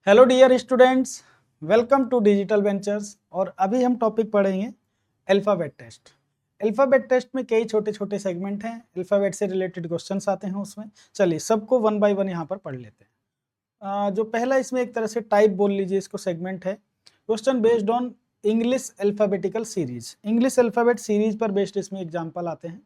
Hello dear students, welcome to Digital Ventures. और अभी हम टॉपिक पढ़ेंगे अल्फ़ाबेट टेस्ट। अल्फ़ाबेट टेस्ट में कई छोटे छोटे सेगमेंट हैं, अल्फ़ाबेट से रिलेटेड क्वेश्चंस आते हैं उसमें। चलिए सबको वन बाय वन यहाँ पर पढ़ लेते हैं। जो पहला इसमें एक तरह से टाइप बोल लीजिए इसको, सेगमेंट है question based on English alphabetical series. English alphabet series पर बेस्ड इसमें एग्जाम्पल आते हैं।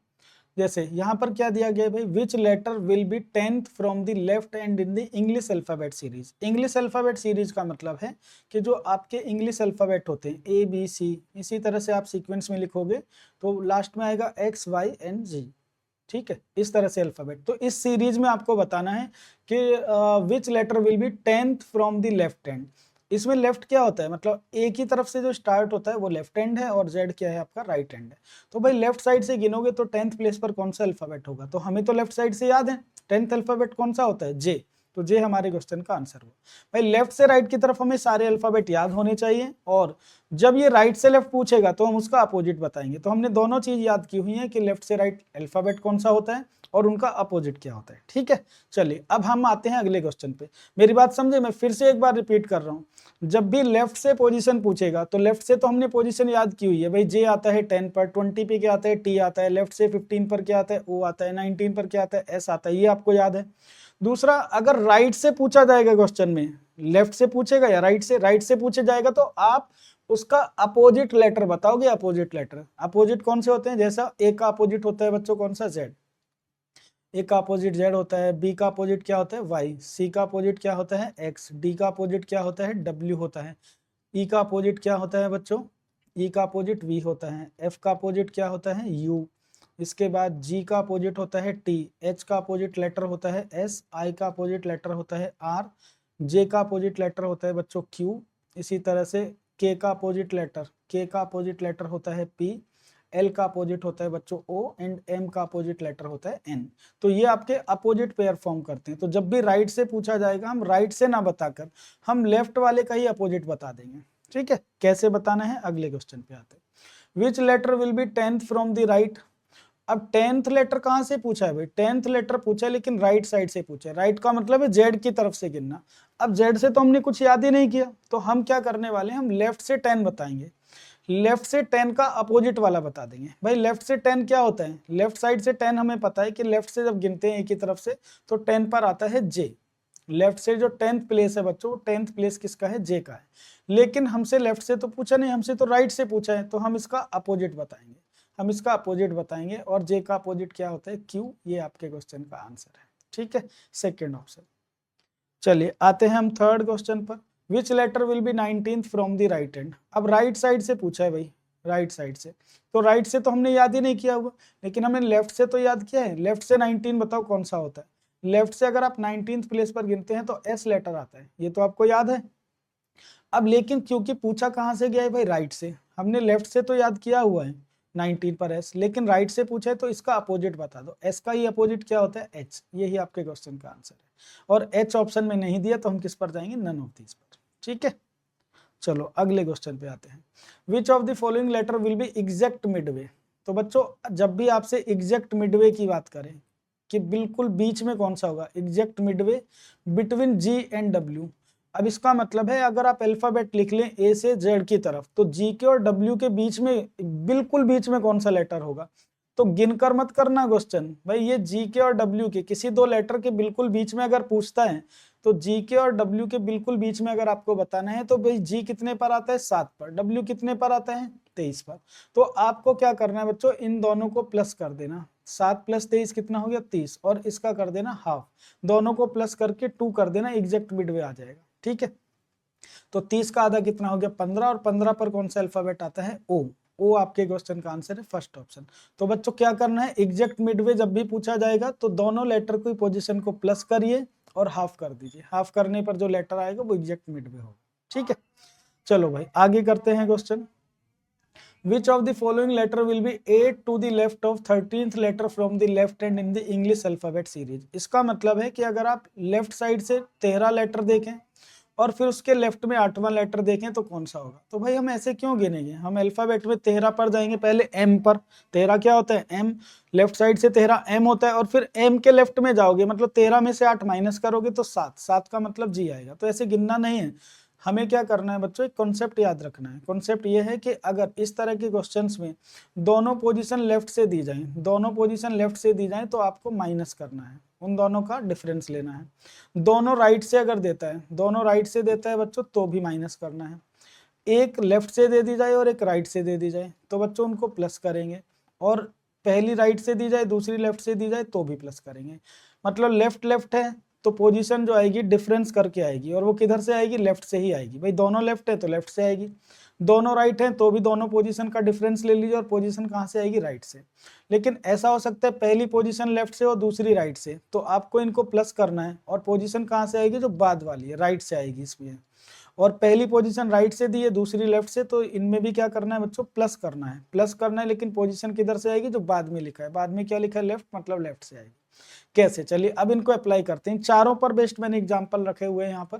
जैसे यहाँ पर क्या दिया गया है भाई, which letter will be 10th from the left end in the English alphabet series. English alphabet series का मतलब है कि जो आपके इंग्लिश अल्फाबेट होते हैं ए बी सी, इसी तरह से आप सीक्वेंस में लिखोगे तो लास्ट में आएगा एक्स वाई एंड जी। ठीक है, इस तरह से अल्फाबेट। तो इस सीरीज में आपको बताना है कि which letter will be 10th from the left end. इसमें लेफ्ट क्या होता है, मतलब ए की तरफ से जो स्टार्ट होता है वो लेफ्ट हैंड है और जेड क्या है आपका राइट हैंड है। तो भाई लेफ्ट साइड से गिनोगे तो 10th प्लेस पर कौन सा अल्फाबेट होगा, तो हमें तो लेफ्ट साइड से याद है 10th अल्फाबेट कौन सा होता है, जे। तो जे हमारे क्वेश्चन का आंसर हुआ। भाई लेफ्ट से राइट की तरफ हमें सारे अल्फाबेट याद होने चाहिए, और जब ये राइट से लेफ्ट पूछेगा तो हम उसका अपोजिट बताएंगे। तो हमने दोनों चीज याद की हुई है कि लेफ्ट से राइट अल्फाबेट कौन सा होता है और उनका अपोजिट क्या होता है। ठीक है, चलिए अब हम आते हैं अगले क्वेश्चन पे। मेरी बात समझे, मैं फिर से एक बार रिपीट कर रहा हूँ। जब भी लेफ्ट से पोजीशन पूछेगा तो लेफ्ट से तो हमने पोजीशन याद की हुई है भाई, जे आता है 10 पर, 20 पे क्या आता है टी आता है, लेफ्ट से 15 पर क्या आता है ओ आता है, 19 पर क्या आता है एस आता है, ये आपको याद है। दूसरा, अगर राइट से पूछा जाएगा क्वेश्चन में, लेफ्ट से पूछेगा या राइट से पूछे जाएगा तो आप उसका अपोजिट लेटर बताओगे। अपोजिट लेटर, अपोजिट कौन से होते हैं, जैसा ए का अपोजिट होता है बच्चों कौन सा, जेड। ए का अपोजिट जेड होता है, बी का अपोजिट क्या होता है वाई, सी का अपोजिट क्या होता है एक्स, डी का अपोजिट क्या होता है डब्ल्यू होता है, ई का अपोजिट क्या होता है बच्चों, ई का अपोजिट वी होता है, एफ का अपोजिट क्या होता है यू, इसके बाद जी का अपोजिट होता है टी, एच का अपोजिट लेटर होता है एस, आई का अपोजिट लेटर होता है आर, जे का अपोजिट लेटर होता है बच्चों क्यू, इसी तरह से के का अपोजिट लेटर होता है पी, एल का अपोजिट होता है बच्चों ओ, एंड एम का अपोजिट लेटर होता है एन। तो ये आपके अपोजिट पेयर फॉर्म करते हैं। तो जब भी राइट से पूछा जाएगा हम राइट से ना बताकर हम लेफ्ट वाले का ही अपोजिट बता देंगे। ठीक है, कैसे बताना है अगले क्वेश्चन पे आते हैं। Which letter will be 10th from the right. अब 10th लेटर कहां से पूछा है भाई, 10th लेटर पूछा है लेकिन राइट साइड से पूछा है। राइट का मतलब है जेड की तरफ से गिनना। अब जेड से तो हमने कुछ याद ही नहीं किया, तो हम क्या करने वाले हैं, हम लेफ्ट से 10 बताएंगे। लेफ्ट से 10 का अपोजिट वाला बता देंगे। भाई लेफ्ट से 10 क्या होता है, लेफ्ट साइड से 10 हमें पता है कि लेफ्ट से जब गिनते हैं एक ही तरफ से तो 10 पर आता है जे। लेफ्ट से जो 10th प्लेस है बच्चों, 10th प्लेस किसका है, जे का है। लेकिन हमसे लेफ्ट से तो पूछा नहीं, हमसे तो राइट से पूछा है, तो हम इसका अपोजिट बताएंगे। हम इसका अपोजिट बताएंगे और जे का अपोजिट क्या होता है क्यू। ये आपके क्वेश्चन का आंसर है। ठीक है, सेकेंड ऑप्शन। चलिए आते हैं हम थर्ड क्वेश्चन पर। Which letter will be 19th from the right hand. अब राइट साइड से पूछा है भाई, राइट साइड से, तो राइट से तो हमने याद ही नहीं किया हुआ, लेकिन हमने लेफ्ट से तो याद किया है। लेफ्ट से 19 बताओ कौन सा होता है। लेफ्ट से अगर आप 19th प्लेस पर गिनते हैं तो एस लेटर आता है, ये तो आपको याद है। अब लेकिन क्योंकि पूछा कहां से गया है भाई, राइट से, हमने लेफ्ट से तो याद किया हुआ है 19 पर एस, लेकिन राइट से पूछा है तो इसका अपोजिट बता दो। एस का ही अपोजिट क्या होता है एच, यही आपके क्वेश्चन का आंसर है। और एच ऑप्शन में नहीं दिया तो हम किस पर जाएंगे, नन ऑफ दीज पर। ठीक है, चलो अगले क्वेश्चन पे आते हैं। Which of the following letter will be exact midway. तो बच्चों जब भी आपसे एग्जैक्ट मिडवे की बात करें कि बिल्कुल बीच में कौन सा होगा, exact Midway between ji and W. अब इसका मतलब है अगर आप अल्फाबेट लिख लें ए से जेड की तरफ, तो जी के और डब्ल्यू के बीच में, बिल्कुल बीच में कौन सा लेटर होगा। तो गिनकर मत करना क्वेश्चन भाई, ये जी के और डब्ल्यू के किसी दो लेटर के बिल्कुल बीच में अगर पूछता है तो जी के और डब्ल्यू के बिल्कुल बीच में अगर आपको बताना है तो भाई जी कितने पर आता है 7 पर, डब्ल्यू कितने पर आता है 23 पर। तो आपको क्या करना है बच्चों, इन दोनों को प्लस कर देना। 7 + 23 कितना हो गया 30, और इसका कर देना हाफ, दोनों को प्लस करके 2 कर देना, एग्जैक्ट मिडवे आ जाएगा। ठीक है, तो 30 का आधा कितना हो गया 15, और 15 पर कौन सा अल्फाबेट आता है ओ। ओ आपके क्वेश्चन का आंसर है फर्स्ट ऑप्शन। तो बच्चों क्या करना है, एग्जैक्ट मिडवे जब भी पूछा जाएगा तो दोनों लेटर की पोजीशन को प्लस करिए और हाफ कर दीजिए। हाफ करने पर जो लेटर आएगा वो एग्जैक्ट मिडवे होगा। ठीक है, चलो भाई आगे करते हैं question. Which of the following letter will be 8 to the left of 13th letter from the left hand in the English alphabet series। इसका मतलब है कि अगर आप लेफ्ट साइड से 13 लेटर देखें और फिर उसके लेफ्ट में 8वां लेटर देखें तो कौन सा होगा। तो भाई हम ऐसे क्यों गिनेंगे, हम अल्फाबेट में 13 पर जाएंगे, पहले एम पर। 13 क्या होता है, एम, लेफ्ट साइड से 13 एम होता है, और फिर एम के लेफ्ट में जाओगे मतलब 13 में से 8 माइनस करोगे तो 7, 7 का मतलब जी आएगा। तो ऐसे गिनना नहीं है, हमें क्या करना है बच्चों, एक कॉन्सेप्ट याद रखना है। कॉन्सेप्ट ये है कि अगर इस तरह के क्वेश्चंस में दोनों पोजीशन लेफ्ट से दी जाए, दोनों पोजीशन लेफ्ट से दी जाए तो आपको माइनस करना है, उन दोनों का डिफरेंस लेना है। दोनों राइट से अगर देता है, दोनों राइट से देता है बच्चों तो भी माइनस करना है। एक लेफ्ट से दे दी जाए और एक राइट से दे दी जाए तो बच्चों उनको प्लस करेंगे, और पहली राइट से दी जाए दूसरी लेफ्ट से दी जाए तो भी प्लस करेंगे। मतलब लेफ्ट लेफ्ट है तो पोजीशन जो आएगी डिफरेंस करके आएगी, और वो किधर से आएगी, लेफ्ट से ही आएगी। भाई दोनों लेफ्ट है तो लेफ्ट से आएगी, दोनों राइट है तो भी दोनों पोजीशन का डिफरेंस ले लीजिए, और पोजीशन कहाँ से आएगी, राइट से। लेकिन ऐसा हो सकता है पहली पोजीशन लेफ्ट से और दूसरी राइट से, तो आपको इनको प्लस करना है, और पोजीशन कहाँ से आएगी, जो बाद वाली है राइट से आएगी इसमें। और पहली पोजीशन राइट से दी है, दूसरी लेफ्ट से, तो इनमें भी क्या करना है बच्चों, प्लस करना है, प्लस करना है। लेकिन पोजीशन किधर से आएगी, जो बाद में लिखा है, बाद में क्या लिखा है, लेफ्ट, मतलब लेफ्ट से आएगी। कैसे, चलिए अब इनको अप्लाई करते हैं। चारों पर बेस्ड मैंने एग्जांपल रखे हुए हैं यहाँ पर।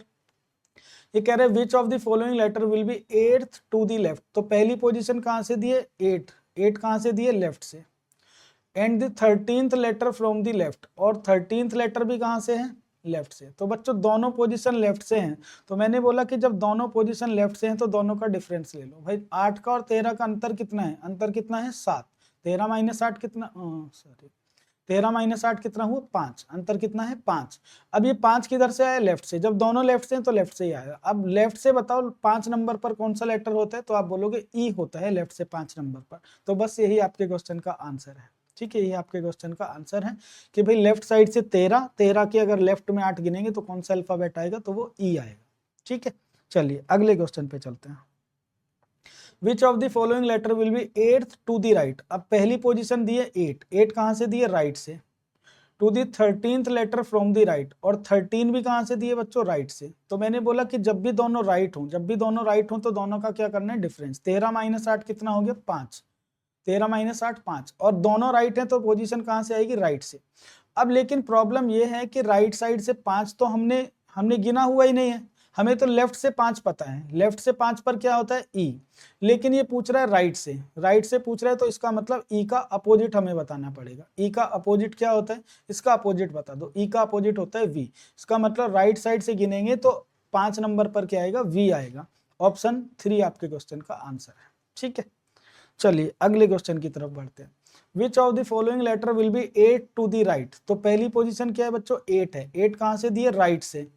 ये कह रहे हैं which of the following letter will be 8th to the left. तो पहली पोजीशन कहाँ से दी है, 8, 8 कहाँ से दी है, लेफ्ट से। And the 13th letter from the left, और 13th लेटर भी कहाँ से है, लेफ्ट से। तो बच्चों दोनों पोजीशन लेफ्ट से हैं, तो मैंने बोला कि जब दोनों पोजीशन लेफ्ट से हैं तो दोनों का डिफरेंस ले लो। भाई 8 का और 13 का अंतर कितना है, अंतर कितना है, 7। 13 माइनस 8 कितना, सॉरी 13 माइनस 8 कितना हुआ, 5। अंतर कितना है, 5। अब ये 5 किधर से आया, लेफ्ट से। जब दोनों लेफ्ट से हैं तो लेफ्ट से ही आएगा। अब लेफ्ट से बताओ 5 नंबर पर कौन सा लेटर होता है, तो आप बोलोगे ई होता है लेफ्ट से 5 नंबर पर। तो बस यही आपके क्वेश्चन का आंसर है। ठीक है, यही आपके क्वेश्चन का आंसर है कि भाई लेफ्ट साइड से 13, 13 के अगर लेफ्ट में 8 गिनेंगे तो कौन सा अल्फाबेट आएगा, तो वो ई आएगा। ठीक है, चलिए अगले क्वेश्चन पे चलते हैं। Which of the following letter will be 8th to the right. अब पहली पोजीशन दी है 8, 8 कहां से दी है, राइट से। To the 13th letter from the right, और 13 भी कहां से दिए बच्चों, राइट से। तो मैंने बोला कि जब भी दोनों राइट हो, जब भी दोनों राइट हो तो दोनों का क्या करना है, डिफरेंस। 13 माइनस 8 कितना हो गया, 5। 13 माइनस 8 5, और दोनों राइट है तो पोजीशन कहां से आएगी, राइट से। अब लेकिन प्रॉब्लम ये है कि राइट साइड से 5 तो हमने हमने गिना हुआ ही नहीं है, हमें तो लेफ्ट से 5 पता है। लेफ्ट से 5 पर क्या होता है, ई। लेकिन ये पूछ रहा है राइट से, राइट से पूछ रहा है, तो इसका मतलब ई का अपोजिट हमें बताना पड़ेगा। ई का अपोजिट क्या होता है, इसका अपोजिट बता दो। ई का अपोजिट होता है वी। इसका मतलब राइट साइड से गिनेंगे तो 5 नंबर पर क्या आएगा, वी आएगा। ऑप्शन 3 आपके क्वेश्चन का आंसर है। ठीक है, चलिए अगले क्वेश्चन की तरफ बढ़ते हैं। Which of the following letter will be 8 to the right. तो पहली पोजीशन क्या है बच्चों, 8 है। 8 कहां से दी है, राइट से।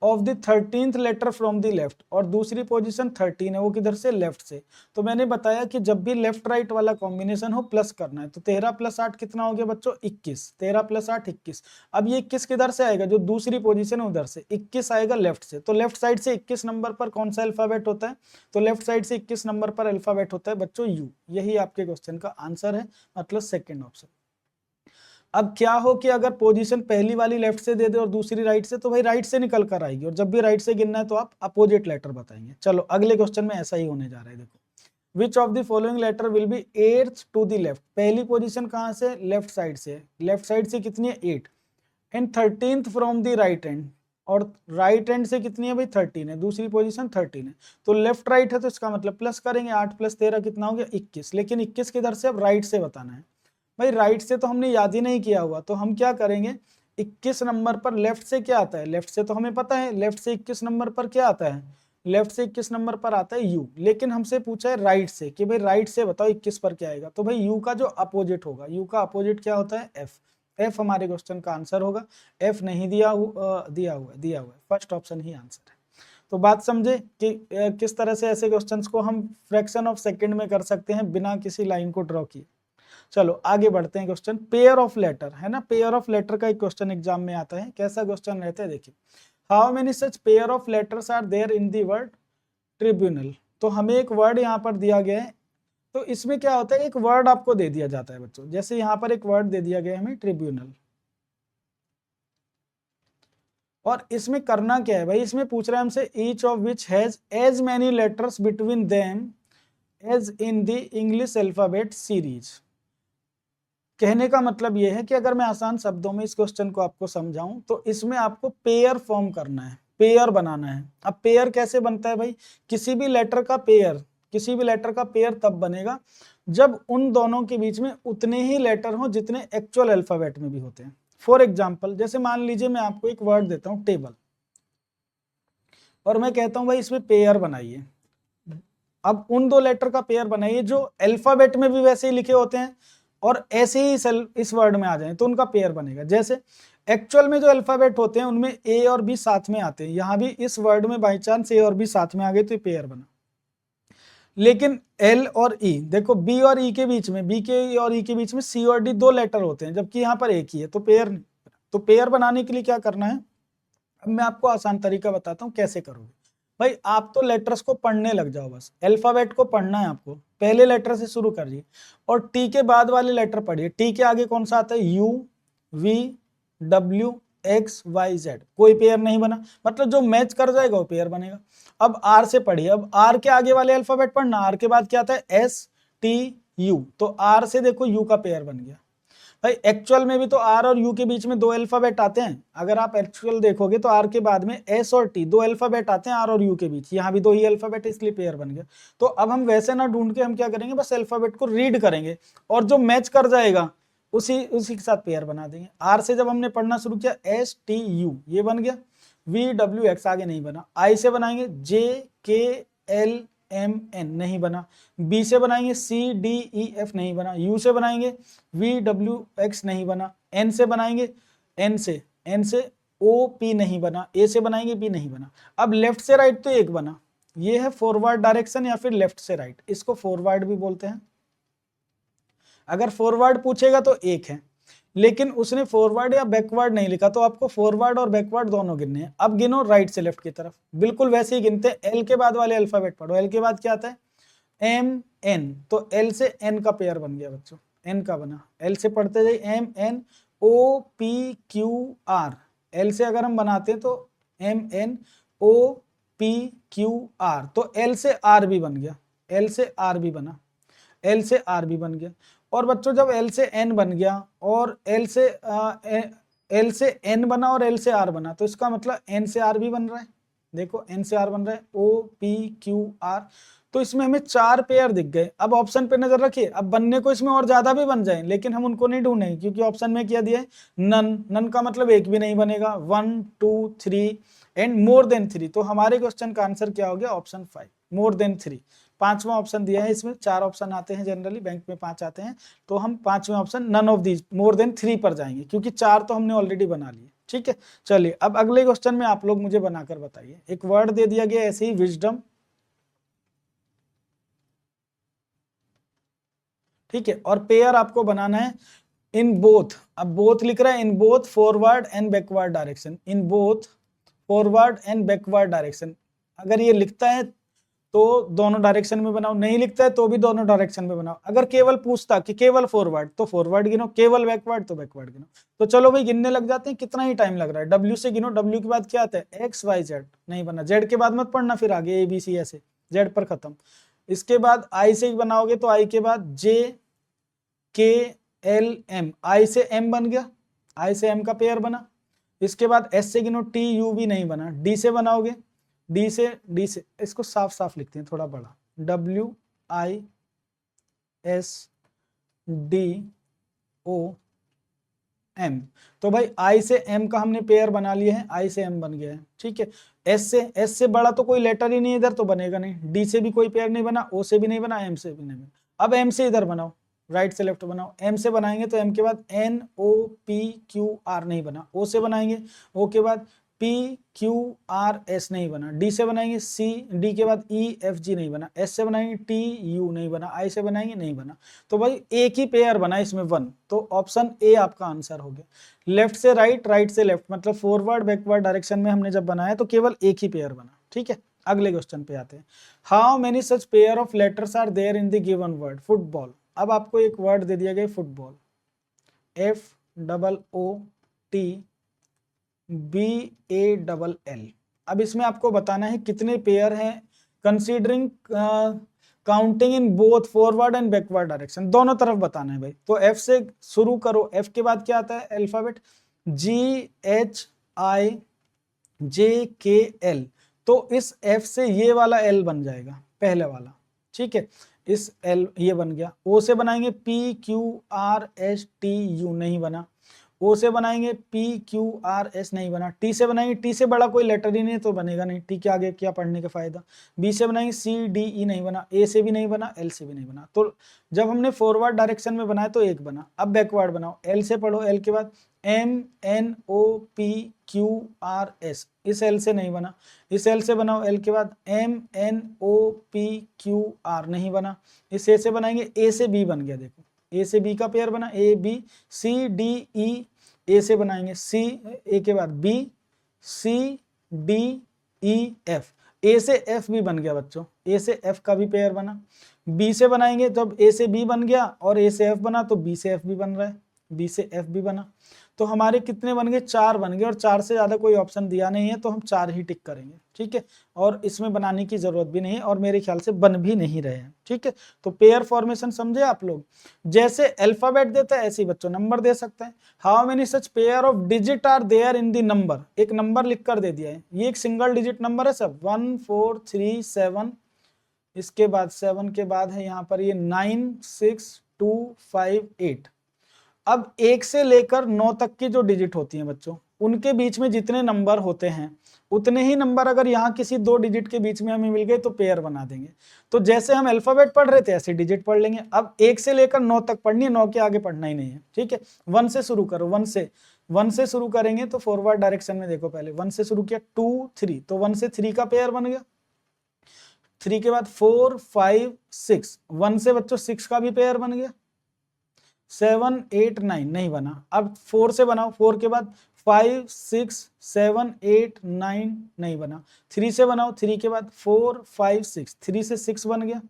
Of the 13th letter from the left, और दूसरी पोजीशन 13 है, वो किधर से, लेफ्ट से। तो मैंने बताया कि जब भी लेफ्ट राइट वाला कॉम्बिनेशन हो प्लस करना है। तो 13 प्लस 8 कितना हो गया बच्चों, 21। 13 प्लस 8 21। अब ये 21 किधर से आएगा, जो दूसरी पोजीशन है उधर से। 21 आएगा लेफ्ट से, तो लेफ्ट साइड से 21 नंबर पर कौन सा अल्फाबेट होता है, तो लेफ्ट साइड से 21 नंबर पर अल्फाबेट होता है बच्चों यू। यही आपके क्वेश्चन का आंसर है, मतलब सेकेंड ऑप्शन। अब क्या हो कि अगर पोजीशन पहली वाली लेफ्ट से दे दे और दूसरी राइट से, तो भाई राइट से निकल कर आएगी, और जब भी राइट से गिनना है तो आप अपोजिट लेटर बताएंगे। चलो अगले क्वेश्चन में ऐसा ही होने जा रहा है। देखो, which of the following letter will be 8th to the left. पहली पोजीशन कहां से, लेफ्ट साइड से। लेफ्ट साइड से कितनी है, 8। And 13th from the right end, और राइट एंड से कितनी है भाई, 13 है। दूसरी पोजीशन 13 है, तो लेफ्ट राइट है तो इसका मतलब प्लस करेंगे। 8 प्लस 13 कितना हो गया, 21। लेकिन 21 किधर से, अब राइट से बताना है। भाई राइट से तो हमने याद ही नहीं किया हुआ, तो हम क्या करेंगे, 21 नंबर पर लेफ्ट से क्या आता है, लेफ्ट से तो हमें पता है, लेफ्ट से 21 नंबर पर क्या आता है, लेफ्ट से 21 नंबर पर आता है यू। लेकिन हमसे पूछा है राइट से कि भाई राइट से बताओ 21 पर क्या आएगा। तो भाई यू का जो अपोजिट होगा, यू का अपोजिट क्या होता है, एफ। एफ हमारे क्वेश्चन का आंसर होगा। एफ नहीं दिया हुआ है, फर्स्ट ऑप्शन ही आंसर है। तो बात समझे कि किस तरह से ऐसे क्वेश्चंस को हम फ्रैक्शन ऑफ सेकंड में कर सकते हैं बिना किसी लाइन को ड्रॉ किए। चलो आगे बढ़ते हैं। क्वेश्चन पेयर ऑफ लेटर है ना, पेयर ऑफ लेटर का एक क्वेश्चन एग्जाम में आता है। कैसा क्वेश्चन रहता है, देखिए, how many such pair of letters are there in the word tribunal. तो हमें एक वर्ड यहाँ पर दिया गया है, तो इसमें क्या होता है, एक वर्ड आपको दे दिया जाता है बच्चों। जैसे यहाँ पर एक वर्ड दे दिया गया है हमें, ट्रिब्यूनल। और इसमें करना क्या है भाई, इसमें पूछ रहा है हमसे each of which has as many letters between them as in the English alphabet series. कहने का मतलब यह है कि अगर मैं आसान शब्दों में इस क्वेश्चन को आपको समझाऊं तो इसमें आपको पेयर फॉर्म करना है। पेयर बनाना है। अब पेयर कैसे बनता है भाई, किसी भी लेटर का पेयर तब बनेगा जब उन दोनों के बीच में उतने ही लेटर हो जितने एक्चुअल अल्फाबेट में भी होते हैं। फॉर एग्जाम्पल, जैसे मान लीजिए मैं आपको एक वर्ड देता हूं टेबल, और मैं कहता हूं भाई इसमें पेयर बनाइए। अब उन दो लेटर का पेयर बनाइए जो अल्फाबेट में भी वैसे ही लिखे होते हैं और ऐसे ही इस वर्ड में आ जाए तो उनका पेयर बनेगा। जैसे एक्चुअल में जो अल्फाबेट होते हैं उनमें ए और बी साथ में आते हैं, यहां भी इस वर्ड में बाई चांस ए और बी साथ में आ गए तो ये पेयर बना। लेकिन एल और ई, देखो बी और ई के बीच में, बी के और ई के बीच में सी और डी दो लेटर होते हैं जबकि यहाँ पर एक ही है, तो पेयर नहीं। तो पेयर बनाने के लिए क्या करना है, अब मैं आपको आसान तरीका बताता हूँ कैसे करोगे। भाई आप तो लेटर्स को पढ़ने लग जाओ, बस अल्फाबेट को पढ़ना है आपको, पहले लेटर से शुरू करिए और टी के बाद वाले लेटर पढ़िए। टी के आगे कौन सा आता है, U, V, W, X, Y, Z, कोई पेयर नहीं बना, मतलब जो मैच कर जाएगा वो पेयर बनेगा। अब आर से पढ़िए, अब आर के आगे वाले अल्फाबेट पढ़ना, आर के बाद क्या आता है, एस, टी, यू, तो आर से देखो यू का पेयर बन गया। भाई एक्चुअल में भी तो आर और यू के बीच में दो अल्फाबेट आते हैं, अगर आप एक्चुअल देखोगे तो आर के बाद में एस और टी दो अल्फाबेट आते हैं आर और यू के बीच, यहाँ भी दो ही अल्फाबेट है इसलिए पेयर बन गया। तो अब हम वैसे ना ढूंढ के हम क्या करेंगे, बस अल्फाबेट को रीड करेंगे और जो मैच कर जाएगा उसी के साथ पेयर बना देंगे। आर से जब हमने पढ़ना शुरू किया, एस, टी, यू, ये बन गया। वी, डब्ल्यू, एक्स आगे नहीं बना। आई से बनाएंगे जे, के, एल, एम, एन नहीं बना। बी से बनाएंगे सी, डी, ई, एफ नहीं बना। यू से बनाएंगे वी, डब्ल्यू, एक्स नहीं बना। एन से बनाएंगे एन से ओ, पी नहीं बना। ए से बनाएंगे बी नहीं बना। अब लेफ्ट से राइट तो एक बना, ये है फॉरवर्ड डायरेक्शन या फिर लेफ्ट से राइट, इसको फॉरवर्ड भी बोलते हैं। अगर फॉरवर्ड पूछेगा तो एक है, लेकिन उसने फॉरवर्ड या बैकवर्ड नहीं लिखा तो आपको फॉरवर्ड और बैकवर्ड दोनों गिनने हैं। अब गिनो राइट से लेफ्ट की तरफ, बिल्कुल वैसे ही गिनते हैं। एल के बाद वाले अल्फाबेट पढ़ो, एल के बाद क्या आता है, एम, एन, तो एल से एन का पेयर बन गया बच्चों, एन का बना। एल से पढ़ते जाइए, M, N, O, P, Q, R. L से अगर हम बनाते हैं तो M, N, O, P, Q, R, तो एल से आर भी बन गया, एल से आर भी बना, एल से आर भी बन गया। और बच्चों जब एल से एन बन गया और एल से एन बना और एल से आर बना, तो इसका मतलब एन से आर भी बन रहा है। देखो एन से आर बन रहा है, ओ, पी, क्यू, आर, तो इसमें हमें 4 पेयर दिख गए। अब ऑप्शन पे नजर रखिए, अब बनने को इसमें और ज्यादा भी बन जाए लेकिन हम उनको नहीं ढूंढेंगे क्योंकि ऑप्शन में क्या दिया है, नन का मतलब एक भी नहीं बनेगा, 1, 2, 3 एंड मोर देन 3। तो हमारे क्वेश्चन का आंसर क्या हो गया, ऑप्शन 5, मोर देन 3। 5वां ऑप्शन दिया है, इसमें 4 ऑप्शन आते हैं जनरली, बैंक में 5 आते हैं, तो हम 5वें option none of these more than 3 पर जाएंगे क्योंकि 4 तो हमने ऑलरेडी बना लिए। ठीक है, चलिए अब अगले क्वेश्चन में आप लोग मुझे बनाकर बताइए। एक वर्ड दे दिया गया ऐसे ही, विजडम, ठीक है, और पेयर आपको बनाना है इन बोथ। अब बोथ लिख रहा है, in both forward and backward direction, in both forward and backward direction. अगर ये लिखता है तो दोनों डायरेक्शन में बनाओ, नहीं लिखता है तो भी दोनों डायरेक्शन में बनाओ। अगर केवल पूछता कि केवल फॉरवर्ड तो फॉरवर्ड गिनो, केवल बैकवर्ड तो बैकवर्ड गिनो। तो चलो भाई गिनने लग जाते हैं, कितना ही टाइम लग रहा है। डब्ल्यू से गिनो, डब्ल्यू के बाद क्या आता है, एक्स, वाई, जेड नहीं बना। जेड के बाद मत पढ़ना फिर आगे ए, बी, सी, ऐसे, जेड पर खत्म। इसके बाद आई से बनाओगे तो आई के बाद जे, के, एल, एम, आई से एम बन गया, आई से एम का पेयर बना। इसके बाद एस से गिनो, टी, यू भी नहीं बना। डी से बनाओगे, डी से इसको साफ साफ लिखते हैं थोड़ा बड़ा, डब्ल्यू, आई, एस, डी, ओ, एम। तो भाई आई से एम का हमने पेयर बना लिया है, आई से एम बन गया है। ठीक है, एस से बड़ा तो कोई लेटर ही नहीं इधर, तो बनेगा नहीं। डी से भी कोई पेयर नहीं बना, ओ से भी नहीं बना, एम से भी नहीं बना। अब एम से इधर बनाओ, राइट से लेफ्ट बनाओ। एम से बनाएंगे तो एम के बाद N, O, P, Q, R नहीं बना। ओ से बनाएंगे, ओ के बाद पी, क्यू, आर, एस नहीं बना। डी से बनाएंगे सी, डी के बाद ई, एफ, जी नहीं बना। एस से बनाएंगे टी, यू नहीं बना। आई से बनाएंगे नहीं बना। तो भाई एक ही पेयर बना इसमें 1, तो ऑप्शन ए आपका आंसर हो गया। लेफ्ट से राइट, राइट से लेफ्ट, मतलब फॉरवर्ड बैकवर्ड डायरेक्शन में हमने जब बनाया तो केवल एक ही पेयर बना। ठीक है, अगले क्वेश्चन पे आते हैं। How many such pair of letters are there in the given word football. अब आपको एक वर्ड दे दिया गया फुटबॉल, FOOT BALL। अब इसमें आपको बताना है कितने पेयर हैं, considering counting in both forward and backward direction, दोनों तरफ बताना है भाई। तो F से शुरू करो, F के बाद क्या आता है अल्फाबेट, GHI JKL, तो इस F से ये वाला L बन जाएगा पहले वाला, ठीक है, इस L ये बन गया। O से बनाएंगे PQRSTU, नहीं बना। O से बनाएंगे PQRS, नहीं बना। T से बनाएंगे, T से बड़ा कोई लेटर ही नहीं तो बनेगा नहीं, T के आगे क्या पढ़ने का फायदा। B से बनाएंगे CDE, नहीं बना। A से भी नहीं बना, L से भी नहीं बना। तो जब हमने फॉरवर्ड डायरेक्शन में बनाया तो एक बना। अब बैकवर्ड बनाओ, L से पढ़ो, L के बाद MNOPQRS, इस L से नहीं बना। इस L से बनाओ, L के बाद MNOPQR, नहीं बना। इस A से बनाएंगे, A से B बन गया, देखो A से B का पेयर बना, ABCDE, A से बनाएंगे C, A के बाद BCDEF, A से F भी बन गया बच्चों, A से F का भी पेयर बना। B से बनाएंगे, जब A से B बन गया और A से F बना तो B से F भी बन रहा है, B से F भी बना। तो हमारे कितने बन गए, 4 बन गए, और 4 से ज्यादा कोई ऑप्शन दिया नहीं है तो हम 4 ही टिक करेंगे, ठीक है। और इसमें बनाने की जरूरत भी नहीं है, और मेरे ख्याल से बन भी नहीं रहे हैं, ठीक है। तो पेयर फॉर्मेशन समझे आप लोग। जैसे अल्फाबेट देता है ऐसे ही बच्चों नंबर दे सकते हैं। How many such pair of digit are there in the number, एक नंबर लिख कर दे दिया है, ये एक सिंगल डिजिट नंबर है सब, 1 4 3 7, इसके बाद 7 के बाद है यहाँ पर ये 9 6 2 5 8। अब 1 से लेकर 9 तक की जो डिजिट होती हैं बच्चों, उनके बीच में जितने नंबर होते हैं उतने ही नंबर अगर यहाँ किसी 2 डिजिट के बीच में हमें मिल गए तो पेयर बना देंगे। तो जैसे हम अल्फाबेट पढ़ रहे थे ऐसे डिजिट पढ़ लेंगे। अब 1 से लेकर 9 तक पढ़नी है, 9 के आगे पढ़ना ही नहीं है, ठीक है। 1 से शुरू करो, 1 से शुरू करेंगे तो फॉरवर्ड डायरेक्शन में देखो, पहले 1 से शुरू किया, 2 3, तो 1 से 3 का पेयर बन गया। 3 के बाद 4 5 6, 1 से बच्चों 6 का भी पेयर बन गया। 7 8 9, नहीं बना। अब 4 से बनाओ, 4 के बाद 5 6 7 8 9, नहीं बना। 3 से बनाओ, 3 के बाद 4 5 6, 3 से 6 बन गया,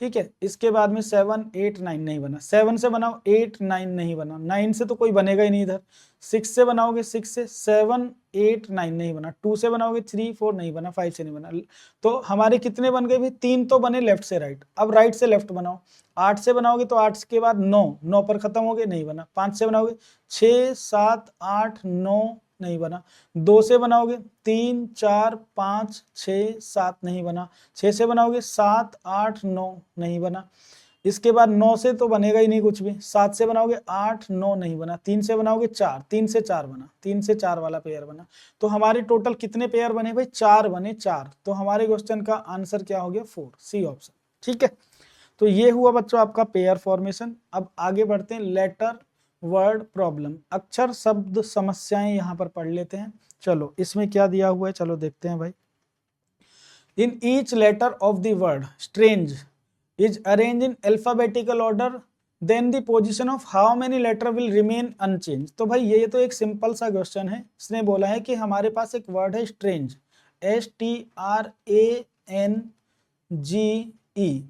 ठीक है। इसके बाद में 7 8 9, नहीं बना। 7 से बनाओ, 8 9, नहीं बना। 9 से तो कोई बनेगा ही नहीं इधर। 6 से बनाओगे, 6 से 7 8 9, नहीं बना। 2 से बनाओगे 3 4, नहीं बना। 5 से नहीं बना। तो हमारे कितने बन गए भाई, 3 तो बने लेफ्ट से राइट। अब राइट से लेफ्ट बनाओ। 8 से बनाओगे तो 8 के बाद 9, 9 पर खत्म हो गए, नहीं बना। 5 से बनाओगे 6 7 8 9, नहीं बना। 2 से बनाओगे 3 4 5 6 7, नहीं बना। 6 से बनाओगे 7 8 9, नहीं बना। इसके बाद 9 से तो बनेगा ही नहीं कुछ भी। 7 से बनाओगे 8 9, नहीं बना। 3 से बनाओगे 4, 3 से 4 बना, 3 से 4 वाला पेयर बना। तो हमारे टोटल कितने पेयर बने भाई, 4 बने, 4। तो हमारे क्वेश्चन का आंसर क्या हो गया, 4, सी ऑप्शन, ठीक है। तो ये हुआ बच्चों आपका पेयर फॉर्मेशन। अब आगे बढ़ते हैं, लेटर वर्ड प्रॉब्लम, अक्षर शब्द समस्याएं यहाँ पर पढ़ लेते हैं। चलो इसमें क्या दिया हुआ है, चलो देखते हैं भाई। In each letter of the word strange is arrange in alphabetical order, then the position of how many letter will remain unchange. तो भाई ये तो एक सिंपल सा क्वेश्चन है। इसने बोला है कि हमारे पास एक वर्ड है स्ट्रेंज, STRANGE,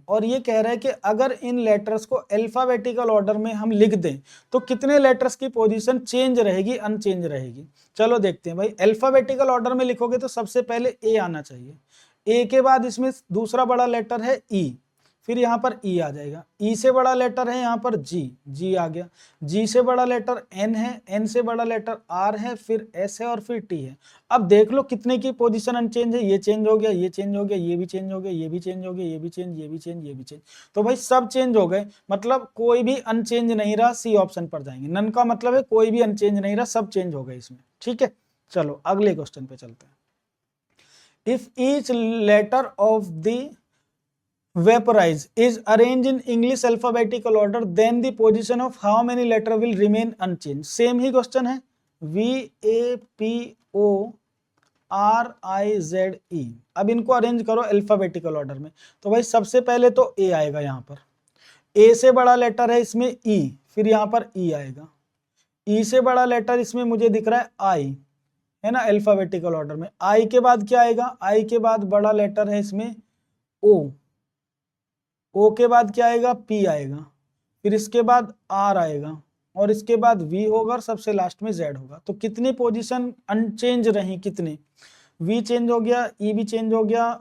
और ये कह रहा है कि अगर इन लेटर्स को अल्फाबेटिकल ऑर्डर में हम लिख दें तो कितने लेटर्स की पोजीशन चेंज रहेगी, अनचेंज रहेगी। चलो देखते हैं भाई। अल्फाबेटिकल ऑर्डर में लिखोगे तो सबसे पहले ए आना चाहिए। ए के बाद इसमें दूसरा बड़ा लेटर है ई, फिर यहाँ पर ई आ जाएगा। ई से बड़ा लेटर है यहाँ पर जी, जी आ गया। जी से बड़ा लेटर एन है, एन से बड़ा लेटर आर है, फिर एस है और फिर टी है। अब देख लो कितने की पोजीशन अनचेंज है, ये चेंज हो गया, ये चेंज हो गया, ये भी चेंज हो गया, ये भी चेंज हो गया, ये भी चेंज, ये भी चेंज, ये भी चेंज। तो भाई सब चेंज हो गए, मतलब कोई भी अनचेंज नहीं रहा। सी ऑप्शन पर जाएंगे। नन का मतलब है कोई भी अनचेंज नहीं रहा, सब चेंज हो गए इसमें, ठीक है। चलो अगले क्वेश्चन पे चलते हैं। If each letter of the vaporize is arranged in English alphabetical order, then the position of how many letter will remain unchanged. Same he question है। VAPORIZE, अब इनको अरेंज करो अल्फाबेटिकल ऑर्डर में। तो भाई सबसे पहले तो ए आएगा, यहाँ पर ए से बड़ा लेटर है इसमें ई, फिर यहाँ पर ई आएगा। ई से बड़ा लेटर इसमें मुझे दिख रहा है आई, है ना, अल्फाबेटिकल ऑर्डर में। आई के बाद क्या आएगा, आई के बाद बड़ा लेटर है इसमें ओ, ओ के बाद क्या आएगा, पी आएगा, फिर इसके बाद आर आएगा, और इसके बाद वी होगा, और सबसे लास्ट में जेड होगा। तो कितनी पोजीशन अनचेंज रही, कितने, वी चेंज हो गया, ई भी चेंज हो गया,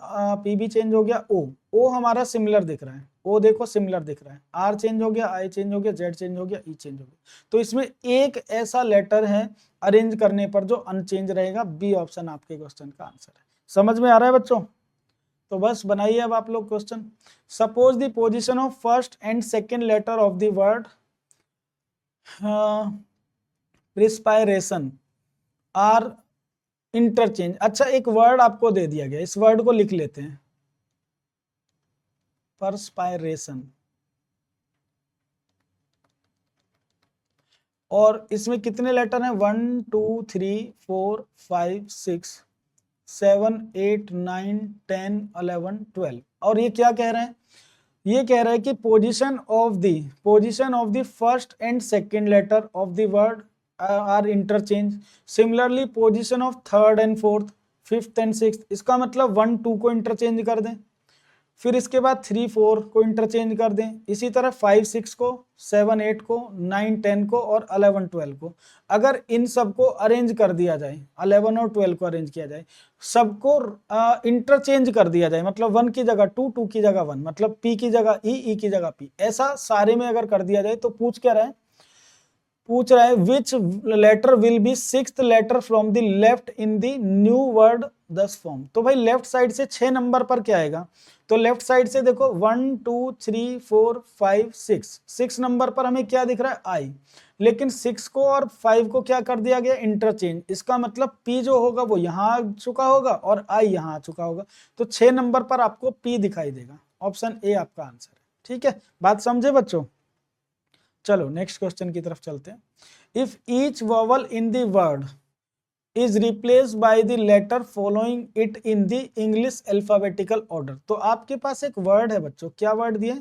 पी भी चेंज हो गया, ओ हमारा सिमिलर दिख रहा है, ओ देखो सिमिलर दिख रहा है, आर चेंज हो गया, आई चेंज हो गया, जेड चेंज हो गया, ई चेंज हो गया। तो इसमें एक ऐसा लेटर है अरेंज करने पर जो अनचेंज रहेगा, बी ऑप्शन आपके क्वेश्चन का आंसर है। समझ में आ रहा है बच्चों? तो बस बनाइए अब आप लोग question. Suppose the position of first and second letter of the word respiration are interchange. अच्छा, एक वर्ड आपको दे दिया गया, इस वर्ड को लिख लेते हैं, परस्पायरेशन। और इसमें कितने लेटर हैं? 1 2 3 4 5 6 7 8 9 10 11 12। और ये क्या कह रहे हैं? ये कह रहा है कि position of the first and second letter of the word are interchange. Similarly position of third and fourth, fifth and sixth. इसका मतलब 1 2 को इंटरचेंज कर दें, फिर इसके बाद 3 4 को इंटरचेंज कर दें, इसी तरह 5 6 को, 7 8 को, 9 10 को और 11 12 को। अगर इन सबको अरेंज कर दिया जाए, 11 और 12 को अरेंज किया जाए, सबको इंटरचेंज कर दिया जाए, मतलब 1 की जगह 2, 2 की जगह 1, मतलब P की जगह E, E की जगह P, ऐसा सारे में अगर कर दिया जाए तो पूछ क्या रहा है? पूछ रहा है which letter will be sixth letter from the left in the new word thus form. तो भाई लेफ्ट साइड से 6 नंबर पर क्या आएगा? तो लेफ्ट साइड से देखो 1 2 3 4 5 6 नंबर पर हमें क्या दिख रहा है? आई। लेकिन 6 को और 5 को क्या कर दिया गया? इंटरचेंज। इसका मतलब P जो होगा वो यहाँ आ चुका होगा और I यहाँ आ चुका होगा। तो 6 नंबर पर आपको P दिखाई देगा। ऑप्शन ए आपका आंसर है। ठीक है, बात समझे बच्चों? चलो नेक्स्ट क्वेश्चन की तरफ चलते हैं। If each vowel in the word is replace by the letter following it in the English alphabetical order. तो आपके पास एक वर्ड है बच्चों, क्या वर्ड दिए?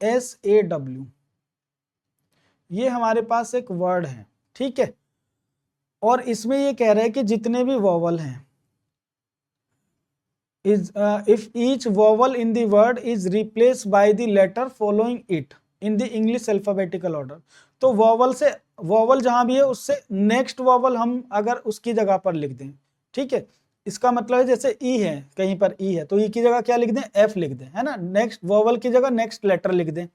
FRETSAW। ये हमारे पास एक वर्ड है, ठीक है। और इसमें ये कह रहा है कि जितने भी वॉवल हैं, if each vowel in the word is replaced by the letter following it in the English alphabetical order। तो वॉवल से, वॉवल जहां भी है उससे नेक्स्ट वॉवल हम अगर उसकी जगह पर लिख दें, ठीक है। इसका मतलब है जैसे ई है, कहीं पर ई है तो ई की जगह क्या लिख दें? एफ लिख दें, है ना। नेक्स्ट वॉवल की जगह नेक्स्ट लेटर लिख दें।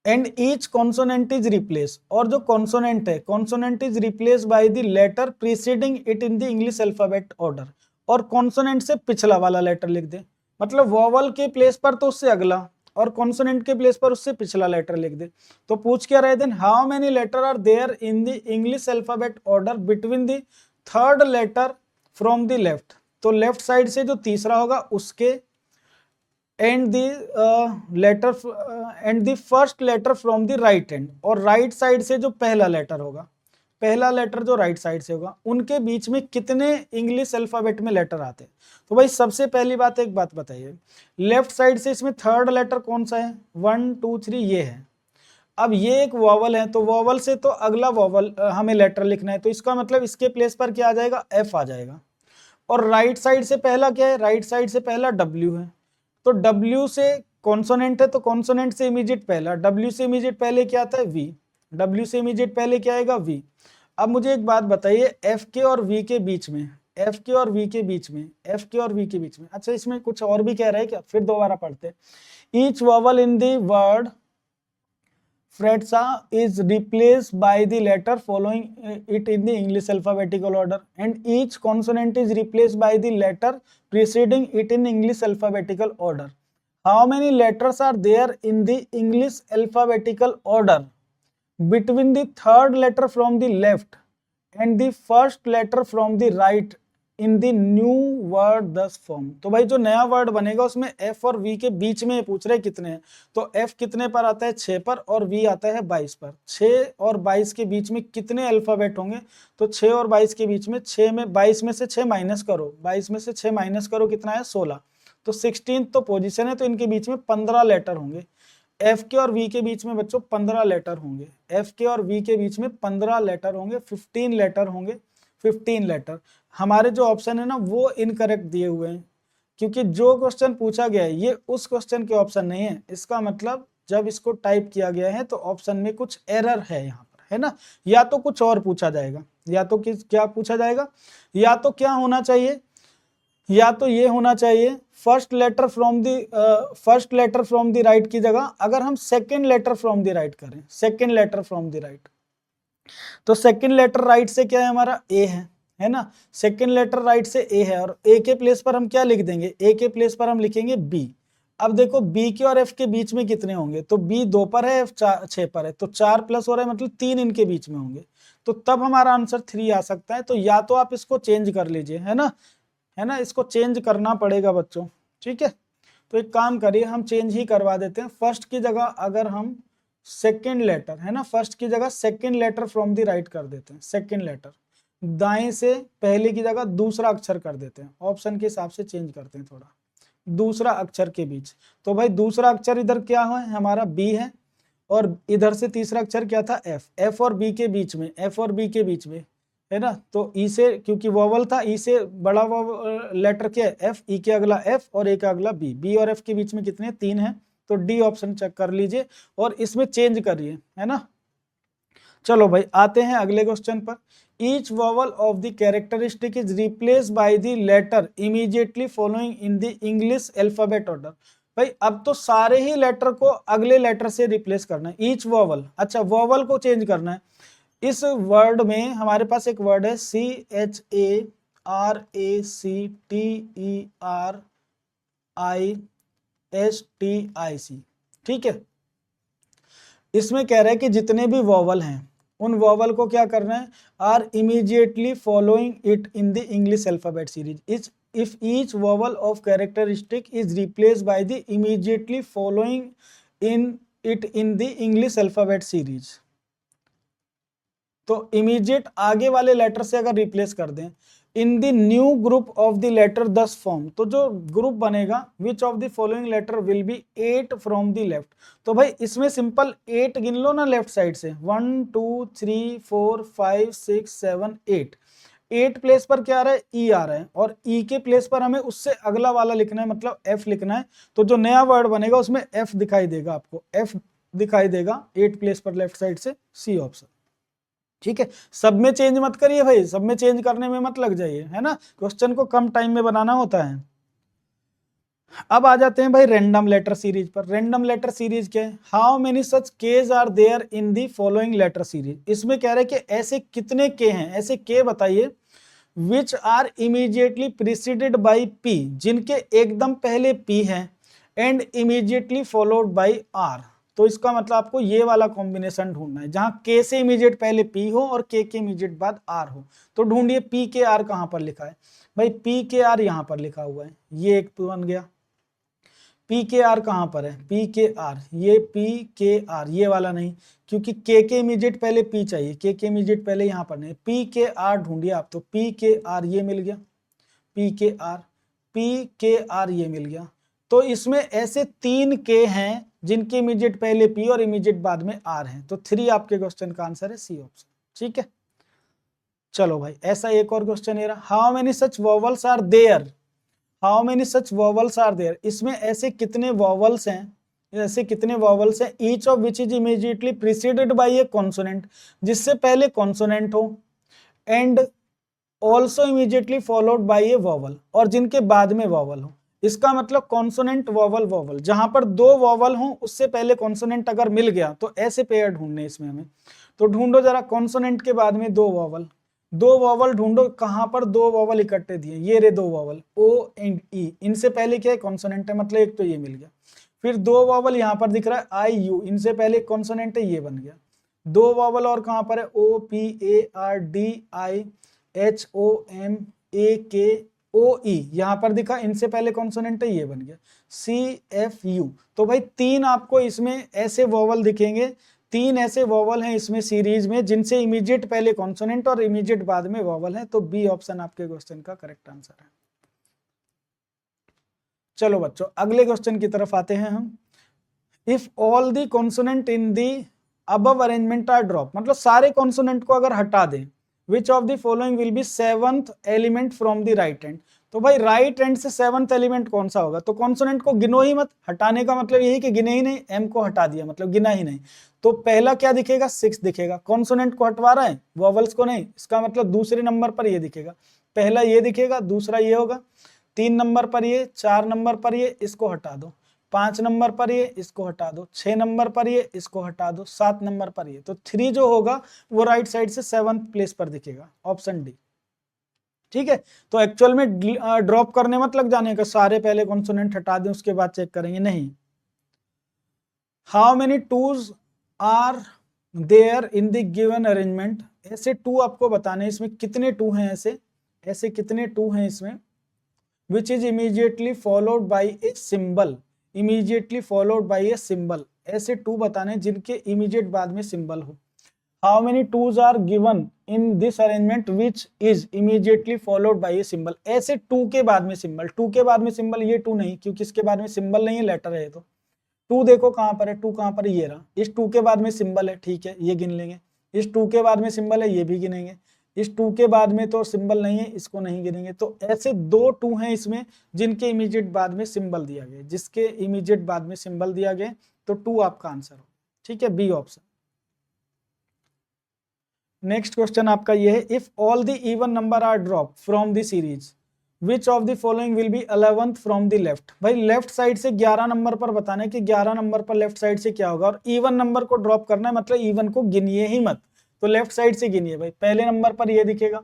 And each consonant is replace, और जो कॉन्सोनेंट है, consonant is replace by the letter preceding it in the English alphabet order. और कॉन्सोनेंट से पिछला वाला लेटर लिख दे, मतलब वॉवल के प्लेस पर तो उससे अगला, और कॉन्सोनेंट के प्लेस पर उससे पिछला लेटर लिख दे। तो पूछ क्या रहे? Then how many letter are there in the English alphabet order between the third letter from the left. तो लेफ्ट साइड से जो तीसरा होगा उसके, and the first letter from the right hand, और राइट साइड से जो पहला लेटर होगा, पहला लेटर जो राइट साइड से होगा, उनके बीच में कितने इंग्लिश अल्फाबेट में लेटर आते हैं। तो भाई सबसे पहली बात, एक बात बताइए, लेफ्ट साइड से इसमें थर्ड लेटर कौन सा है? 1 2 3 ये है। अब ये एक वॉवल है, तो वॉवल से तो अगला वॉवल हमें लेटर लिखना है, तो इसका मतलब इसके प्लेस पर क्या आ जाएगा? एफ आ जाएगा। और राइट साइड से पहला क्या है? राइट साइड से पहला डब्ल्यू है, तो W से कॉन्सोनेंट है तो कॉन्सोनेंट से इमीडिएट पहला, W से इमीडिएट पहले क्या आता है? V। W से इमीडिएट पहले क्या आएगा? V। अब मुझे एक बात बताइए, F के और V के बीच में, F के और V के बीच में, F के और V के बीच में, अच्छा इसमें कुछ और भी कह रहा है क्या? फिर दोबारा पढ़ते हैं। Each vowel in the word Fretsa is replaced by the letter following it in the English alphabetical order, and each consonant is replaced by the letter preceding it in English alphabetical order. How many letters are there in the English alphabetical order between the third letter from the left and the first letter from the right in the new word thus form. तो भाई जो नया word बनेगा उसमें F और we के बीच में पूछ रहे कितने हैं। तो एफ कितने पर आता है? 6 पर, और वी आता है 22 पर। 6 और 22 के बीच में कितने अल्फाबेट होंगे? तो 6 और 22 के बीच में 6 में 22 में से 6 माइनस करो, 22 में से 6 माइनस करो, कितना है? 16। तो 16 तो पोजीशन है, तो इनके बीच में 15 लेटर होंगे। एफ के और वी के बीच में बच्चों 15 लेटर होंगे। एफ के और वी के बीच में 15 लेटर होंगे, 15 लेटर होंगे, 15 लेटर। हमारे जो ऑप्शन है ना वो इनकरेक्ट दिए हुए हैं, क्योंकि जो क्वेश्चन पूछा गया है ये उस क्वेश्चन के ऑप्शन नहीं है। इसका मतलब जब इसको टाइप किया गया है तो ऑप्शन में कुछ एरर है यहाँ पर, है ना, या तो कुछ और पूछा जाएगा। या तो क्या पूछा जाएगा, या तो क्या होना चाहिए, या तो ये होना चाहिए first letter from the right की जगह अगर हम second letter from the right करें, second letter from the right, तो सेकेंड लेटर राइट से क्या है हमारा ए है ना, सेकेंड लेटर राइट से ए है, और ए के प्लेस पर हम क्या लिख देंगे, ए के प्लेस पर हम लिखेंगे बी। अब देखो बी के और एफ के बीच में कितने होंगे, तो बी 2 पर है, एफ 6 पर है, तो 4 प्लस हो रहा है मतलब 3 इनके बीच में होंगे, तो तब हमारा आंसर 3 आ सकता है। तो या तो आप इसको चेंज कर लीजिए, है ना, इसको चेंज करना पड़ेगा बच्चों, ठीक है। तो एक काम करिए, हम चेंज ही करवा देते हैं, फर्स्ट की जगह अगर हम सेकेंड लेटर, है ना, फर्स्ट की जगह second letter from the right कर देते हैं, सेकेंड लेटर, दाएं से पहले की जगह दूसरा अक्षर कर देते हैं, ऑप्शन के हिसाब से चेंज करते हैं थोड़ा, दूसरा अक्षर के बीच। तो भाई दूसरा अक्षर इधर क्या है हमारा बी है, और इधर से तीसरा अक्षर क्या था एफ और बी के बीच में, एफ और बी के बीच में, है ना, तो ई से क्योंकि वोवल था, ई से बड़ा लेटर क्या है एफ, ई के अगला एफ और ए का अगला बी, बी और एफ के बीच में कितने 3 है, तो डी ऑप्शन चेक कर लीजिए और इसमें चेंज करिए, है ना। चलो भाई आते हैं अगले क्वेश्चन पर, each vowel of the characteristic is replace by the letter immediately following in the English alphabet order. भाई अब तो सारे ही लेटर को अगले लेटर से रिप्लेस करना है, ईच वोवल, अच्छा वोवल को चेंज करना है। इस वर्ड में हमारे पास एक वर्ड है CHARACTERISTIC, ठीक है। इसमें कह रहा है कि जितने भी वोवल हैं उन वोवल को क्या करना है, are immediately following it in the English alphabet series, if each vowel of characteristic is replaced by the immediately following it in the English alphabet series। तो इमीडिएट आगे वाले लेटर से अगर रिप्लेस कर दें, in the new group of the letter thus form, तो जो group बनेगा which of the following letter will be 8 from the left. तो भाई इसमें सिंपल 8 गिन लो ना लेफ्ट साइड से, 1 2 3 4 5 6 7 8, 8 प्लेस पर क्या आ रहा है ई आ रहा है, और ई के प्लेस पर हमें उससे अगला वाला लिखना है, मतलब एफ लिखना है। तो जो नया वर्ड बनेगा उसमें एफ दिखाई देगा, आपको एफ दिखाई देगा 8 प्लेस पर लेफ्ट साइड से, सी ऑप्शन, ठीक है। सब में चेंज मत करिए भाई, सब में चेंज करने में मत लग जाइए, है ना, क्वेश्चन को कम टाइम में बनाना होता है। अब आ जाते हैं भाई रैंडम लेटर सीरीज पर। रैंडम लेटर सीरीज क्या है, how many such case are there in the following letter series. इसमें कह रहे हैं कि ऐसे कितने के हैं, ऐसे के बताइए, which are immediately preceded by P, जिनके एकदम पहले पी है, and immediately followed by R. तो इसका मतलब आपको ये वाला कॉम्बिनेशन ढूंढना है जहां के से इमीडिएट पहले पी हो और के इमीडिएट बाद आर हो। तो ढूंढिए पी के आर कहां पर लिखा है, भाई पी के आर यहां पर लिखा हुआ है, ये एक बन गया। पी के आर कहां पर है, पी के आर, ये पी के आर, ये वाला नहीं, क्योंकि के इमीडिएट पहले पी चाहिए, के इमीडिएट पहले यहां पर नहीं, पी के आर ढूंढिए आप, तो पी के आर ये मिल गया, पी के आर ये मिल गया। तो इसमें ऐसे 3 के हैं जिनके इमीडिएट पहले पी और इमीडिएट बाद में आर है, तो 3 आपके क्वेश्चन का आंसर है सी ऑप्शन, ठीक है। चलो भाई ऐसा एक और क्वेश्चन है, how many such vowels are there, how many such vowels are there, इसमें ऐसे कितने वोवल्स हैं, ऐसे कितने वोवल्स हैं, each of which is immediately preceded by a consonant, जिससे पहले कॉन्सोनेंट हो, and also immediately followed by a vowel, और जिनके बाद में वोवल हो। इसका मतलब कॉन्सोनेंट वोवल वोवल, जहां पर 2 वोवल हो उससे पहले कॉन्सोनेंट अगर मिल गया तो ऐसे पेयर ढूंढने इसमें हमें। तो ढूंढो जरा कॉन्सोनेंट के बाद में 2 वोवल, 2 वोवल ढूंढो, कहां पर 2 वोवल इकट्ठे दिए, ये रे 2 वोवल ओ एंड ई, इनसे पहले क्या है कॉन्सोनेंट है, मतलब एक तो ये मिल गया। फिर 2 वोवल यहां पर दिख रहा है आई यू, इनसे पहले कॉन्सोनेंट है, ये बन गया। 2 वोवल और कहां पर है O P A R D I H O M A K O ई, यहां पर दिखा, इनसे पहले कॉन्सोनेंट है, ये बन गया सी एफ यू। तो भाई 3 आपको इसमें ऐसे वोवल दिखेंगे, 3 ऐसे वोवल हैं इसमें सीरीज में जिनसे इमीडिएट पहले कॉन्सोनेंट और इमीडिएट बाद में वोवल है, तो बी ऑप्शन आपके क्वेश्चन का करेक्ट आंसर है। चलो बच्चों अगले क्वेश्चन की तरफ आते हैं हम, if all the consonant in the above arrangement are drop, मतलब सारे कॉन्सोनेंट को अगर हटा दें, which of the following will be 7th element from the right hand. तो भाई राइट हैंड से 7th एलिमेंट कौन सा होगा? तो कॉन्सोनेंट को गिनो ही मत, हटाने का मतलब यही कि गिने ही नहीं, एम को हटा दिया मतलब गिना ही नहीं। तो पहला क्या दिखेगा? 6 दिखेगा। कॉन्सोनेंट को हटवा रहा है, वोवल्स को नहीं, इसका मतलब दूसरे नंबर पर ये दिखेगा। पहला ये दिखेगा, दूसरा ये होगा, 3 नंबर पर ये, 4 नंबर पर ये, इसको हटा दो, 5 नंबर पर ये, इसको हटा दो, 6 नंबर पर ये, इसको हटा दो, 7 नंबर पर ये। तो 3 जो होगा वो राइट साइड से 7th प्लेस पर दिखेगा, ऑप्शन डी। ठीक है, तो एक्चुअल में ड्रॉप करने मत लग जाने का, सारे पहले कॉन्सोनेंट हटा दें उसके बाद चेक करेंगे, नहीं। How many twos are there in the given arrangement? ऐसे टू आपको बताने, इसमें कितने टू हैं, ऐसे कितने टू हैं इसमें, विच is immediately followed by a symbol, immediately followed by a symbol. ऐसे टू बताने जिनके इमीडिएट बाद में सिंबल हो। How many twos are given in this arrangement which is immediately followed by a symbol? ऐसे टू के बाद में सिंबल, टू के बाद में सिंबल, ये टू नहीं क्योंकि इसके बाद में सिंबल नहीं है, लेटर है। तो टू देखो कहां पर है, टू कहां पर है, ये रहा। इस टू के बाद में सिंबल है, ठीक है, ये गिन लेंगे। इस टू के बाद में सिंबल है, ये भी गिनेंगे। इस टू के बाद में तो सिंबल नहीं है, इसको नहीं गिनेंगे। तो ऐसे दो टू हैं इसमें जिनके इमीडिएट बाद में सिंबल दिया गया, जिसके इमीडिएट बाद में सिंबल दिया गया, तो टू आपका आंसर हो। ठीक है, बी ऑप्शन। नेक्स्ट क्वेश्चन आपका ये है, if all the even number are drop from the series which of the following will be 11th from the left? भाई लेफ्ट साइड से 11 नंबर पर बताना है कि 11 नंबर पर लेफ्ट साइड से क्या होगा, और इवन नंबर को ड्रॉप करना है, मतलब इवन को गिनिए ही मत, तो लेफ्ट साइड से गिनिए। भाई पहले नंबर पर ये दिखेगा,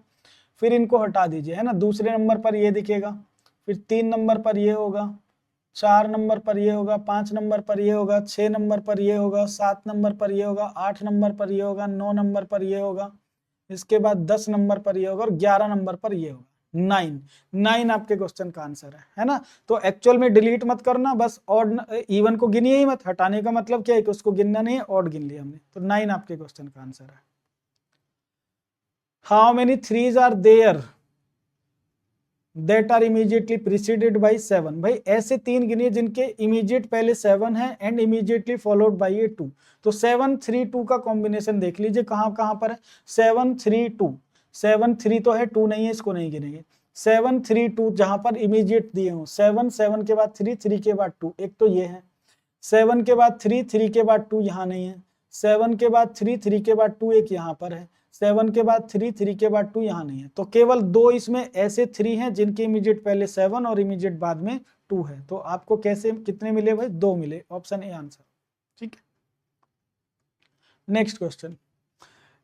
फिर इनको हटा दीजिए, है ना। दूसरे नंबर पर ये दिखेगा, फिर 3 नंबर पर ये होगा, 4 नंबर पर ये होगा, 5 नंबर पर ये होगा, 6 नंबर पर ये होगा, 7 नंबर पर ये होगा, 8 नंबर पर ये होगा, 9 नंबर पर ये होगा, इसके बाद 10 नंबर पर ये होगा, और 11 नंबर पर ये होगा। 9 आपके क्वेश्चन का आंसर है ना। तो एक्चुअल में डिलीट मत करना, बस ऑड इवन को गिनिए ही मत, हटाने का मतलब क्या है कि उसको गिनना नहीं है, ऑड गिन लिया हमने। तो 9 आपके क्वेश्चन का आंसर है। How many threes are there that are immediately preceded by 7? भाई ऐसे 3 गिनिए जिनके इमीडिएट पहले 7 है एंड इमीडिएटली फॉलोड बाई ए 2। तो 7 3 2 का कॉम्बिनेशन देख लीजिए कहां कहां पर है। 7 3 2, 7 3 तो है, 2 नहीं है, इसको नहीं गिनेंगे। 7 3 2 जहां पर इमीडिएट दिए हो, 7 7 के बाद 3 3 के बाद 2, एक तो ये है। 7 के बाद 3 3 के बाद 2 यहाँ नहीं है। 7 के बाद 3 3 के बाद 2 एक यहाँ पर है। 7 के बाद 3 3 के बाद 2 यहाँ नहीं है। तो केवल दो इसमें ऐसे 3 हैं जिनके इमीडिएट पहले 7 और इमीडिएट बाद में 2 है। तो आपको कैसे कितने मिले भाई? 2 मिले, ऑप्शन ए आंसर। ठीक है, next question,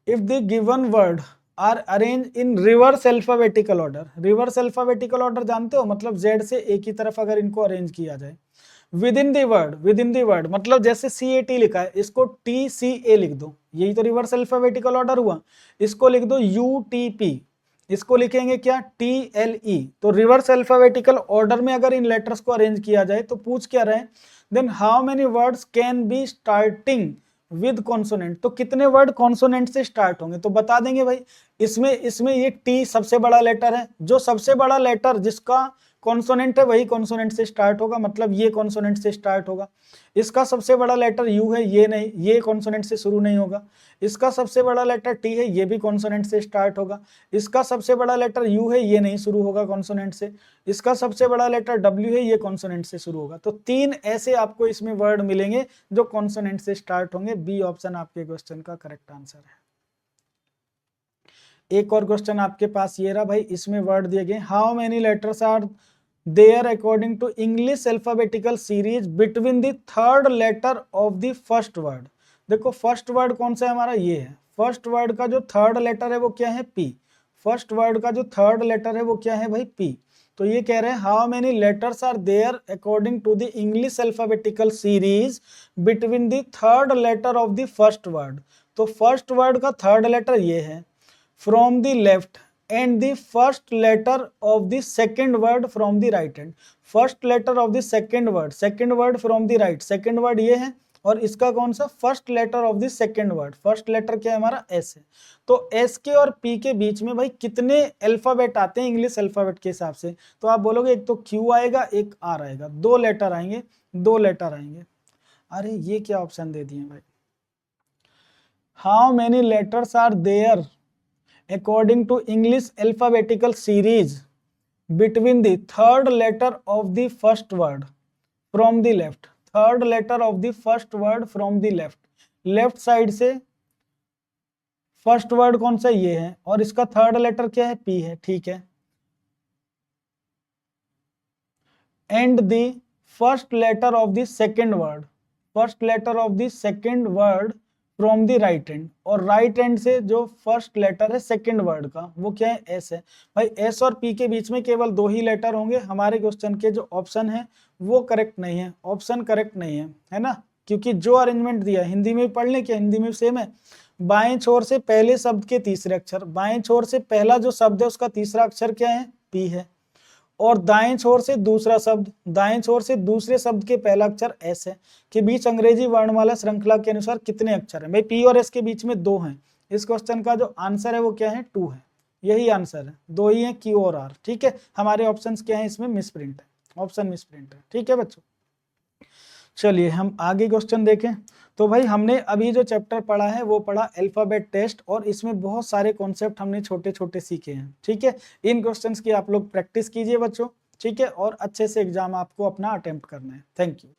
if the given word are arrange in reverse alphabetical order. Reverse alphabetical order जानते हो, मतलब जेड से ए की तरफ अगर इनको अरेंज किया जाए, विद इन दी वर्ड मतलब जैसे CAT लिखा है, इसको TCA लिख दो, यही तो रिवर्स अल्फाबेटिकल ऑर्डर हुआ। इसको लिख दो UTP, इसको लिखेंगे क्या? TLE। तो रिवर्स अल्फाबेटिकल ऑर्डर में अगर इन लेटर्स को अरेंज किया जाए तो पूछ क्या रहे, then how many words can be starting with consonant? तो कितने वर्ड कॉन्सोनेंट से स्टार्ट होंगे? तो बता देंगे भाई, इसमें ये T सबसे बड़ा लेटर है, जो सबसे बड़ा लेटर जिसका कॉन्सोनेंट है वही कॉन्सोनेंट से स्टार्ट होगा, मतलब ये कॉन्सोनेंट से स्टार्ट होगा। इसका सबसे बड़ा लेटर U है, ये नहीं, ये कॉन्सोनेंट से शुरू नहीं होगा। इसका सबसे बड़ा लेटर T है, ये भी कॉन्सोनेंट से स्टार्ट होगा। इसका सबसे बड़ा लेटर U है, ये नहीं शुरू होगा कॉन्सोनेंट से। इसका सबसे बड़ा लेटर W है, ये कॉन्सोनेंट से शुरू होगा। तो 3 ऐसे आपको इसमें वर्ड मिलेंगे जो कॉन्सोनेंट से स्टार्ट होंगे। बी ऑप्शन आपके क्वेश्चन का करेक्ट आंसर है। एक और क्वेश्चन आपके पास ये रहा भाई, इसमें वर्ड दिए गए, how many letters are there according to English alphabetical series between the third letter of the first word. देखो फर्स्ट वर्ड कौन सा है हमारा? ये है। फर्स्ट वर्ड का जो थर्ड लेटर है वो क्या है? P। फर्स्ट वर्ड का जो थर्ड लेटर है वो क्या है भाई? P। तो ये कह रहे हैं how many letters are there according to the English alphabetical series between the third letter of the first word. तो फर्स्ट वर्ड का थर्ड लेटर ये है, from the left and the first letter of the second word from the right hand। first letter of the second word from the right, second word ये है, और इसका कौन सा? first letter of the second word। first letter क्या है हमारा? S है। तो S के और P के बीच में भाई कितने अल्फाबेट आते हैं इंग्लिश अल्फाबेट के हिसाब से? तो आप बोलोगे एक तो Q आएगा, एक R आएगा, 2 लेटर आएंगे, 2 लेटर आएंगे। अरे ये क्या ऑप्शन दे दिए भाई? How many letters are there according to English alphabetical series between the third letter of the first word from the left, third letter of the first word from the left, left side से first word कौन सा, ये है, और इसका third letter क्या है, P है, ठीक है। And the first letter of the second word, first letter of the second word from the right hand, और राइट हैंड से जो फर्स्ट लेटर है सेकेंड वर्ड का वो क्या है, एस है। भाई एस और पी के बीच में केवल 2 ही लेटर होंगे, हमारे क्वेश्चन के जो ऑप्शन है वो करेक्ट नहीं है, ऑप्शन करेक्ट नहीं है ना, क्योंकि जो अरेंजमेंट दिया है, हिंदी में पढ़ लें क्या, हिंदी में सेम है, बाएं छोर से पहले शब्द के तीसरे अक्षर, बाएं छोर से पहला जो शब्द है उसका तीसरा अक्षर क्या है, पी है, और दाएं छोर से दूसरा शब्द, दाएं छोर से दूसरे शब्द के पहला अक्षर एस है, के बीच अंग्रेजी वर्णमाला श्रृंखला के अनुसार कितने अक्षर हैं, भाई पी और एस के बीच में 2 हैं, इस क्वेश्चन का जो आंसर है वो क्या है, 2 है, यही आंसर है, 2 ही है, क्यू और आर, ठीक है। हमारे ऑप्शंस क्या है, इसमें मिसप्रिंट है, ऑप्शन मिसप्रिंट है, ठीक है बच्चों। चलिए हम आगे क्वेश्चन देखें। तो भाई हमने अभी जो चैप्टर पढ़ा है वो पढ़ा अल्फाबेट टेस्ट, और इसमें बहुत सारे कॉन्सेप्ट हमने छोटे छोटे सीखे हैं, ठीक है। इन क्वेश्चंस की आप लोग प्रैक्टिस कीजिए बच्चों, ठीक है, और अच्छे से एग्जाम आपको अपना अटेम्प्ट करना है। Thank you.